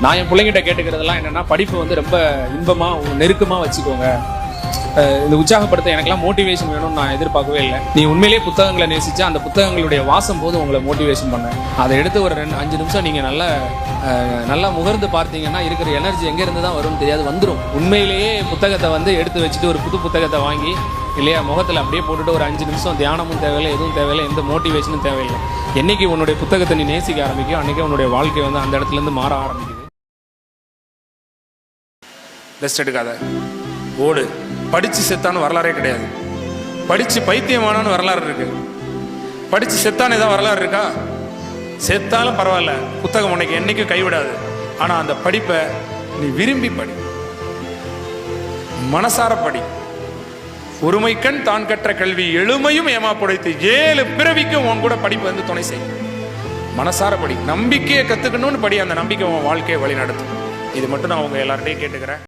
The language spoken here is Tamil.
நான் என் பிள்ளைங்கிட்ட கேட்டுக்கிறதெல்லாம் என்னன்னா, படிப்பு வந்து ரொம்ப இன்பமாக நெருக்கமாக வச்சுக்கோங்க. இந்த உற்சாகப்படுத்த எனக்கெல்லாம் மோட்டிவேஷன் வேணும்னு நான் எதிர்பார்க்கவே இல்லை. நீ உண்மையிலேயே புத்தகங்களை நேசிச்சா அந்த புத்தகங்களுடைய வாசம் போது உங்களை மோட்டிவேஷன் பண்ணேன். அதை எடுத்து ஒரு 5 நிமிஷம் நீங்கள் நல்லா முகர்ந்து பார்த்தீங்கன்னா இருக்கிற எனர்ஜி எங்கேருந்து தான் வரும்னு தெரியாது, வந்துடும். உண்மையிலேயே புத்தகத்தை வந்து எடுத்து வச்சுட்டு ஒரு புது புத்தகத்தை வாங்கி இல்லையா முகத்தில் அப்படியே போட்டுட்டு ஒரு 5 நிமிஷம் தியானமும் தேவையில்லை, எதுவும் தேவையில்லை, எந்த மோட்டிவேஷனும் தேவையில்லை. என்னைக்கு உன்னுடைய புத்தகத்தை நீ நேசிக்க ஆரம்பிக்கும் அன்றைக்கி உன்னுடைய வாழ்க்கை வந்து அந்த இடத்துலேருந்து மாற ஆரம்பிக்குது. ரெஸ்ட் எடுக்காத, ஓடு. படித்து செத்தான்னு வரலாறே கிடையாது. படித்து பைத்தியமானு வரலாறு இருக்கு. படித்து செத்தான்னு ஏதாவது வரலாறு இருக்கா? செத்தாலும் பரவாயில்ல, புத்தகம் உனக்கு என்னைக்கும் கைவிடாது. ஆனால் அந்த படிப்பை நீ விரும்பி படி, மனசார படி. ஒருமைக்கண் தான் கற்ற கல்வி எளிமையும் ஏமா புடைத்து 7 பிறவிக்கும் உன் கூட படிப்பு வந்து துணை செய்யும். மனசார படி, நம்பிக்கையை கற்றுக்கணும்னு படி. அந்த நம்பிக்கை உன் வாழ்க்கையை வழி நடத்தும். இது மட்டும் நான் உங்க எல்லார்ட்டையும் கேட்டுக்கிறேன்.